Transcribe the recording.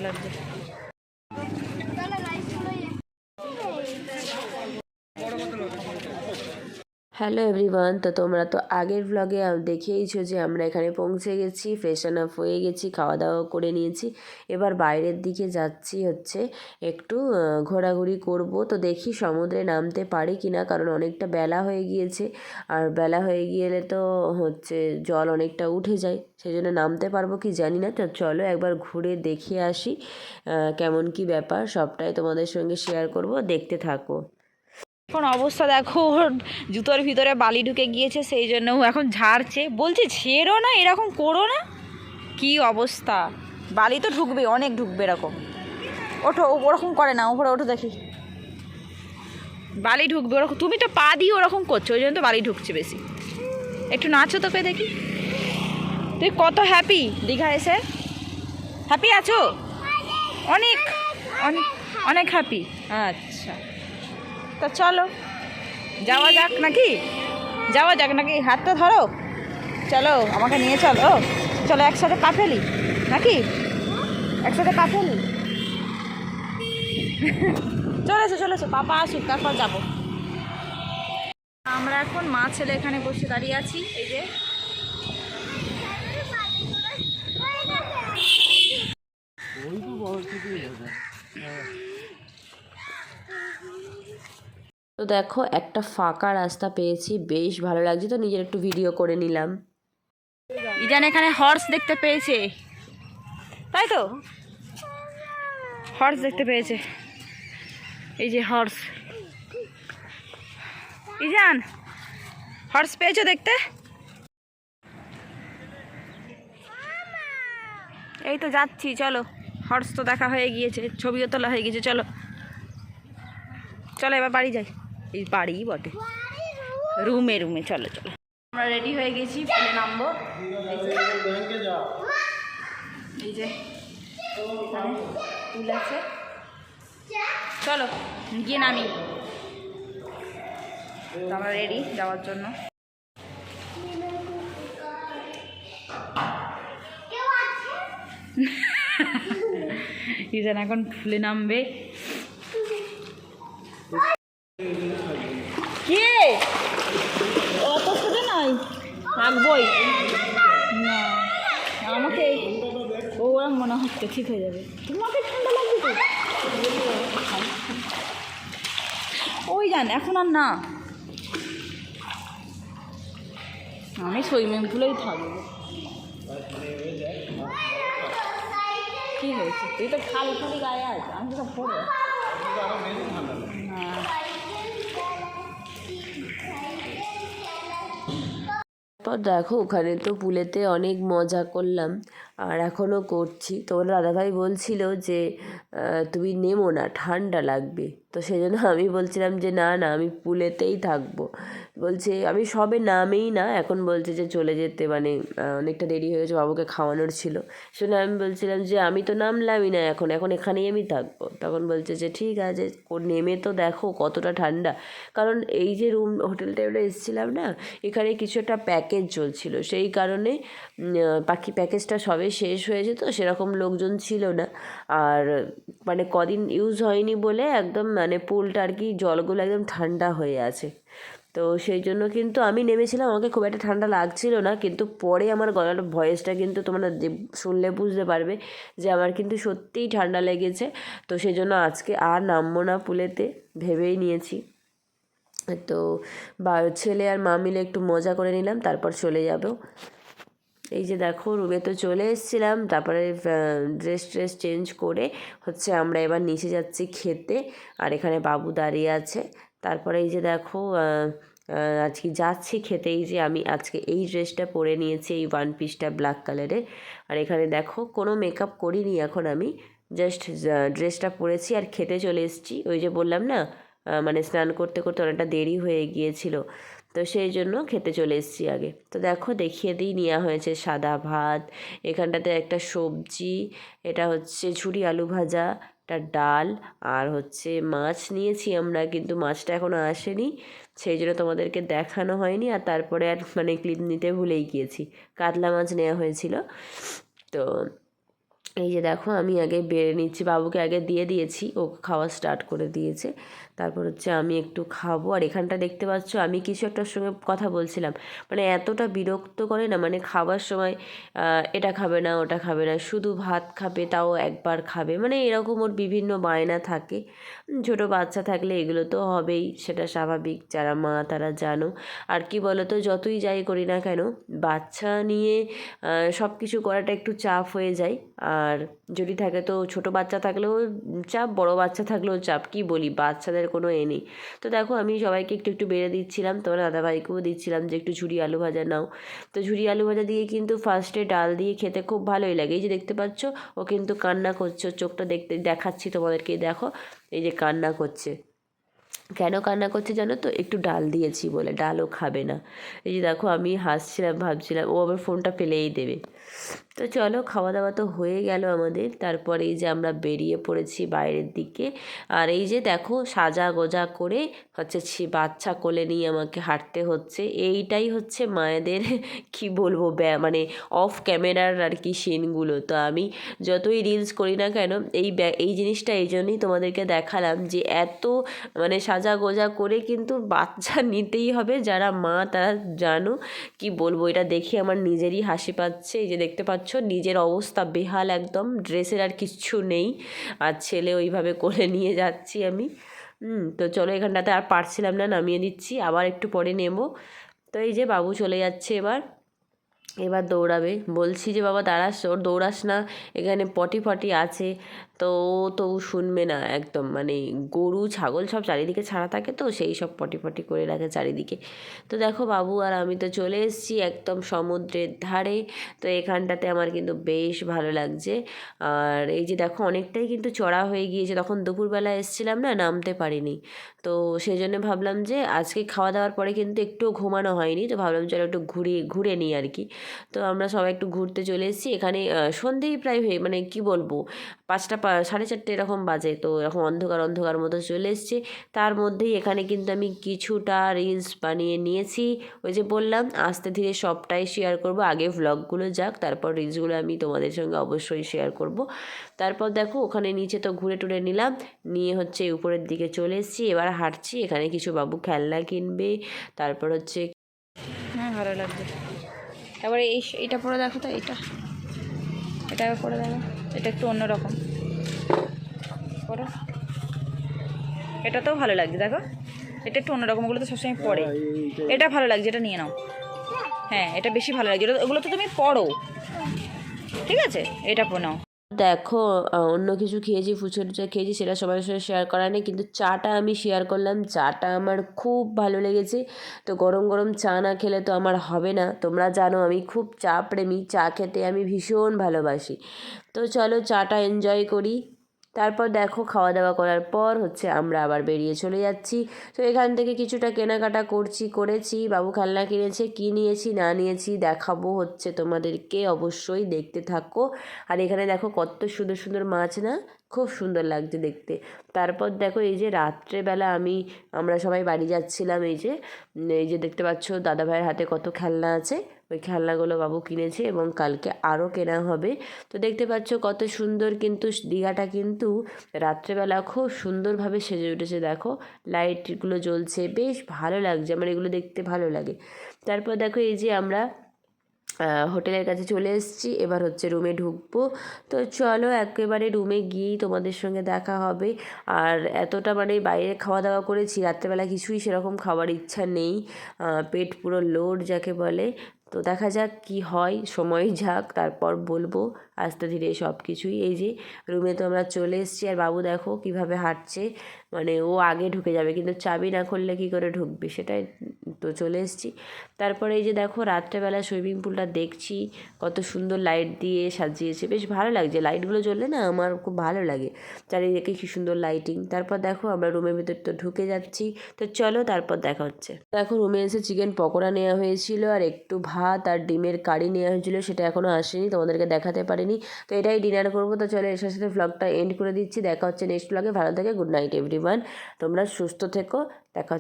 লাগছে। Hello everyone, তো তোমরা তো আগের ব্লগে দেখেইছো যে আমরা এখানে পৌঁছে গেছি, ফ্রেশন আপ হয়ে গেছি, খাওয়া দাওয়া করে নিয়েছি। এবার বাইরের দিকে যাচ্ছি, হচ্ছে একটু ঘোরাঘুরি করব। তো দেখি সমুদ্রে নামতে পারি কি না, কারণ অনেকটা বেলা হয়ে গিয়েছে, আর বেলা হয়ে গেলে তো হচ্ছে জল অনেকটা উঠে যায়, সেই জন্য নামতে পারবো কি জানি না। তো চলো একবার ঘুরে দেখে আসি কেমন কি ব্যাপার, সবটাই তোমাদের সঙ্গে শেয়ার করব, দেখতে থাকো। এখন অবস্থা দেখো, ওর জুতোর ভিতরে বালি ঢুকে গিয়েছে, সেই জন্য ও এখন ঝাড়ছে। বলছে ছেড়ো না, এরকম করো না। কি অবস্থা, বালি তো ঢুকবে, অনেক ঢুকবে এরকম। ওঠো, ওরকম করে না, ওপরে ওঠো দেখি। বালি ঢুকবে ওরকম, তুমি তো পা দিয়ে ওরকম করছো, ওই জন্য তো বালি ঢুকছে বেশি। একটু নাচো তোকে দেখি। তুই কত হ্যাপি দীঘা এসে? হ্যাপি আছো? অনেক অনেক অনেক হ্যাপি। আচ্ছা, তা চলো যাওয়া যাক নাকি? যাওয়া যাক নাকি? হাতটা ধরো, চলো আমাকে নিয়ে চলো। চলো একসাথে পা ফেলি নাকি? একসাথে পা ফেলি। চলে এসো, পাপা আসুক তারপর যাবো। আমরা এখন মা ছেলে এখানে বসে দাঁড়িয়ে আছি। এই যে তো দেখো একটা ফাঁকা রাস্তা পেয়েছি, বেশ ভালো লাগছে, তো নিজের একটু ভিডিও করে নিলাম। ইজান এখানে হর্স দেখতে পেয়েছে, তাই তো? হর্স দেখতে পেয়েছে, এই যে হর্স। ইজান হর্স পেয়েছো দেখতে? এই তো যাচ্ছি, চলো। হর্স তো দেখা হয়ে গিয়েছে, ছবিও তোলা হয়ে গিয়েছে, চলো চলো এবার বাড়ি যাই। এই বাড়ি বটে, রুমে চলো চলো। আমরা রেডি হয়ে গেছি, পুলে নামবো। এই যে এখানে পুল আছে, চলো গিয়ে নামি। তো আমরা রেডি যাওয়ার জন্য। ইজান এখন ফুলে নামবে। কে অত ছোটো নয়, থাকবই না আমাকে, ওরা মনে হচ্ছে ঠিক হয়ে যাবে। তোমাকে ঠান্ডা লাগবে তো? ওই যান এখন আর না, আমি সুইমিং পুলেই থাকবো। কি হয়েছে? তুই তো খালি খালি গায়ে আছে, আমি তো পড়ে। হ্যাঁ তারপর দেখো ওখানে তো পুলেতে অনেক মজা করলাম, আর এখনও করছি। তোমার দাদাভাই বলছিল যে তুমি নেমো না, ঠান্ডা লাগবে। তো সেই জন্য আমি বলছিলাম যে না না, আমি পুলেতেই থাকবো। বলছে আমি সবে নামেই না, এখন বলছে যে চলে যেতে, মানে অনেকটা দেরি হয়ে গেছে, বাবুকে খাওয়ানোর ছিল। শুনে আমি বলছিলাম যে আমি তো নামলামই না, এখন এখানেই আমি থাকবো। তখন বলছে যে ঠিক আছে, নেমে তো দেখো কতটা ঠান্ডা। কারণ এই যে হোটেলটা আমরা এসেছিলাম না, এখানে কিছু একটা প্যাকেজ চলছিল, সেই কারণে বাকি প্যাকেজটা সবে শেষ হয়েছে, তো সেরকম লোকজন ছিল না। আর মানে কদিন ইউজ হয়নি বলে একদম মানে পুলটা আর কি, জলগুলো একদম ঠান্ডা হয়ে আছে। তো সেই জন্য কিন্তু আমি নেমেছিলাম, আমাকে খুব একটা ঠান্ডা লাগছিল না, কিন্তু পরে আমার গলার ভয়েসটা কিন্তু তোমরা শুনলে বুঝতে পারবে যে আমার কিন্তু সত্যিই ঠান্ডা লেগেছে। তো সেই জন্য আজকে আর নামবো না পুলেতে, ভেবেই নিয়েছি। তো ছেলে আর মা মিলে একটু মজা করে নিলাম, তারপর চলে যাব। এই যে দেখো রুমে তো চলে এসেছিলাম, তারপরে ড্রেস চেঞ্জ করে হচ্ছে আমরা এবার নিচে যাচ্ছি খেতে, আর এখানে বাবু দাঁড়িয়ে আছে। তারপরে এই যে দেখো আজকে যাচ্ছি খেতে। এই যে আমি আজকে এই ড্রেসটা পরে নিয়েছি, এই ওয়ান পিসটা ব্ল্যাক কালারের। আর এখানে দেখো কোনো মেকআপ করিনি এখন, আমি জাস্ট ড্রেসটা পরেছি আর খেতে চলে এসেছি। ওই যে বললাম না, মানে স্নান করতে করতে অনেকটা দেরি হয়ে গিয়েছিল, তো সেই জন্য খেতে চলে এসেছি আগে। তো দেখো দেখিয়ে দিই, নেওয়া হয়েছে সাদা ভাত, এখানটাতে একটা সবজি, এটা হচ্ছে ঝুরি আলু ভাজা, একটা ডাল, আর হচ্ছে মাছ নিয়েছি আমরা, কিন্তু মাছটা এখনও আসেনি, সেই জন্য তোমাদেরকে দেখানো হয়নি। আর তারপরে আর মানে ক্লিপ নিতে ভুলেই গিয়েছি, কাতলা মাছ নেওয়া হয়েছিল। তো এই যে দেখো আমি আগে বেড়ে নিচ্ছি, বাবুকে আগে দিয়ে দিয়েছি, ও খাওয়া স্টার্ট করে দিয়েছে। তারপর হচ্ছে আমি একটু খাবো। আর এখানটা দেখতে পাচ্ছ আমি কিছু একটার সঙ্গে কথা বলছিলাম, মানে এতটা বিরক্ত করে না, মানে খাবার সময় এটা খাবে না ওটা খাবে না, শুধু ভাত খাবে, তাও একবার খাবে, মানে এরকম ওর বিভিন্ন বায়না থাকে। ছোটো বাচ্চা থাকলে এগুলো তো হবেই, সেটা স্বাভাবিক, যারা মা তারা জানো। আর কি বলো তো, যতই যাই করি না কেন, বাচ্চা নিয়ে সব কিছু করাটা একটু চাপ হয়ে যায়। আর যদি থাকে তো ছোটো বাচ্চা থাকলেও চাপ, বড় বাচ্চা থাকলেও চাপ, কি বলি, বাচ্চাদের কোনো এ নেই। তো দেখো আমি সবাইকে একটু একটু বেড়ে দিচ্ছিলাম, তোমার দাদাভাইকেও দিচ্ছিলাম যে একটু ঝুরি আলু ভাজা নাও। তো ঝুরি আলু ভাজা দিয়ে কিন্তু ফার্স্টে ডাল দিয়ে খেতে খুব ভালোই লাগে। এই যে দেখতে পাচ্ছ ও কিন্তু কান্না করছে, ওর চোখটা দেখতে দেখাচ্ছি তোমাদেরকে, দেখো এই যে কান্না করছে। কেন কান্না করছে জানো তো, একটু ডাল দিয়েছি বলে, ডালও খাবে না। এই যে দেখো আমি হাসছিলাম, ভাবছিলাম ও আবার ফোনটা ফেলেই দেবে। তো চলো, খাওয়া দাওয়া তো হয়ে গেল আমাদের। তারপরে এই যে আমরা বেরিয়ে পড়েছি বাইরের দিকে। আর এই যে দেখো সাজা গোজা করে হচ্ছে বাচ্চা কোলে নিয়ে আমাকে হাঁটতে হচ্ছে। এইটাই হচ্ছে মায়েদের কি বলবো, মানে অফ ক্যামেরার আর কি সিনগুলো। তো আমি যতই রিলস করি না কেন, এই জিনিসটা এই জন্যই তোমাদেরকে দেখালাম যে এত মানে সাজা গোজা করে কিন্তু বাচ্চা নিতেই হবে, যারা মা তারা জানো। কি বলবো, এটা দেখে আমার নিজেরই হাসি পাচ্ছে। এই যে দেখতে পাচ্ছ নিজের অবস্থা বেহাল একদম, ড্রেসের আর কিচ্ছু নেই, আর ছেলে ওইভাবে কোলে নিয়ে যাচ্ছি আমি। তো চলো, এখানটাতে আর পারছিলাম না, নামিয়ে দিচ্ছি, আবার একটু পরে নেব। তো এই যে বাবু চলে যাচ্ছে এবার দৌড়াবে। বলছি যে বাবা দাঁড়াস, ওর দৌড়াস না, এখানে পটি ফটি আছে। তো ও তো শুনবে না একদম, মানে গরু ছাগল সব চারিদিকে ছাড়া থাকে, তো সেই সব পটি ফটি করে রাখে চারিদিকে। তো দেখো বাবু আর আমি তো চলে এসেছি একদম সমুদ্রের ধারে। তো এখানটাতে আমার কিন্তু বেশ ভালো লাগছে। আর এই যে দেখো অনেকটাই কিন্তু চড়া হয়ে গিয়েছে, তখন দুপুরবেলা এসেছিলাম না, নামতে পারিনি। তো সেই জন্য ভাবলাম যে আজকে খাওয়া দাওয়ার পরে কিন্তু একটুও ঘুমানো হয়নি, তো ভাবলাম চলো একটু ঘুরে নিই আর কি। তো আমরা সবাই একটু ঘুরতে চলে এসেছি এখানে। সন্ধেই প্রায় হয়ে, মানে কি বলবো, 5টা 4:30 এরকম বাজে। তো এরকম অন্ধকার অন্ধকার মতো চলে এসছে। তার মধ্যেই এখানে কিন্তু আমি কিছুটা রিলস বানিয়ে নিয়েছি। ওই যে বললাম আস্তে ধীরে সবটাই শেয়ার করব, আগে ভ্লগগুলো যাক, তারপর রিলসগুলো আমি তোমাদের সঙ্গে অবশ্যই শেয়ার করব। তারপর দেখো ওখানে নিচে তো ঘুরে টুরে নিলাম, নিয়ে হচ্ছে উপরের দিকে চলে এসেছি। এবার হাঁটছি, এখানে কিছু বাবু খেলনা কিনবে। তারপর হচ্ছে হ্যাঁ ভালো লাগছে। তারপরে এইটা পরে দেখো তো, এটা পরে দেখো, এটা একটু অন্যরকম পরো। এটাতেও ভালো লাগছে, দেখো এটা একটু অন্যরকম, ওগুলো তো সবসময় পরে। এটা ভালো লাগছে, এটা নিয়ে নাও। হ্যাঁ এটা বেশি ভালো লাগছে, ওগুলো তো তুমি পড়ো, ঠিক আছে, এটা নাও। দেখো অন্য কিছু খেয়েছি, ফুচকা খেয়েছি, সেটা সবার সাথে শেয়ার করা নেই, কিন্তু চাটা আমি শেয়ার করলাম। চাটা আমার খুব ভালো লেগেছে। তো গরম গরম চা না খেলে তো আমার হবে না, তোমরা জানো আমি খুব চা প্রেমী, চা খেতে আমি ভীষণ ভালোবাসি। তো চলো চাটা এনজয় করি। তারপর দেখো খাওয়া দাওয়া করার পর হচ্ছে আমরা আবার বেরিয়ে চলে যাচ্ছি। তো এখান থেকে কিছুটা কেনাকাটা করেছি, বাবু খেলনা কিনেছে, কী নিয়েছি না নিয়েছি দেখাবো হচ্ছে তোমাদেরকে, অবশ্যই দেখতে থাকো। আর এখানে দেখো কত সুন্দর সুন্দর মাছ না, খুব সুন্দর লাগছে দেখতে। তারপর দেখো এই যে রাত্রেবেলা আমরা সবাই বাড়ি যাচ্ছিলাম, এই যে দেখতে পাচ্ছ দাদাভাইয়ের হাতে কত খেলনা আছে, ওই খেলনাগুলো বাবু কিনেছে এবং কালকে আরও কেনা হবে। তো দেখতে পাচ্ছ কত সুন্দর, কিন্তু দীঘাটা কিন্তু রাত্রেবেলা খুব সুন্দরভাবে সেজে উঠেছে, দেখো লাইটগুলো জ্বলছে, বেশ ভালো লাগছে, আমার এগুলো দেখতে ভালো লাগে। তারপর দেখো এই যে আমরা হোটেলের কাছে চলে এসেছি, এবার হচ্ছে রুমে ঢুকবো। তো চলো একেবারে রুমে গিয়েই তোমাদের সঙ্গে দেখা হবে। আর এতটা মানে বাইরে খাওয়া দাওয়া করেছি, রাত্রেবেলা কিছুই সেরকম খাবার ইচ্ছা নেই, পেট পুরো লোড যাকে বলে। তো দেখা যাক কি হয়, সময় যাক, তারপর বলবো আস্তে ধীরে সব কিছুই। এই যে রুমে তো আমরা চলে এসেছি, আর বাবু দেখো কিভাবে হাঁটছে, মানে ও আগে ঢুকে যাবে, কিন্তু চাবি না খুললে কী করে ঢুকবে, সেটাই। তো চলে এসেছি। তারপরে এই যে দেখো রাত্রেবেলা সুইমিং পুলটা দেখছি, কত সুন্দর লাইট দিয়ে সাজিয়েছে, বেশ ভালো লাগছে, লাইটগুলো জ্বললে না আমার খুব ভালো লাগে, চারিদিকে কি সুন্দর লাইটিং। তারপর দেখো আমরা রুমের ভিতর তো ঢুকে যাচ্ছি। তো চলো তারপর দেখা হচ্ছে। দেখো রুমে এসে চিকেন পকোড়া নেওয়া হয়েছিল, আর একটু ভাত আর ডিমের কারি নেওয়া হয়েছিল, সেটা এখনও আসেনি, তোমাদেরকে দেখাতে পারিনি। তো এটাই ডিনার করবো। তো চলো এর সাথে ভ্লগটা এন্ড করে দিচ্ছি, দেখা হচ্ছে নেক্সট ভ্লগে। ভালো থাকে, গুড নাইট এভরিওয়ান, তোমরা সুস্থ থেকো, দেখা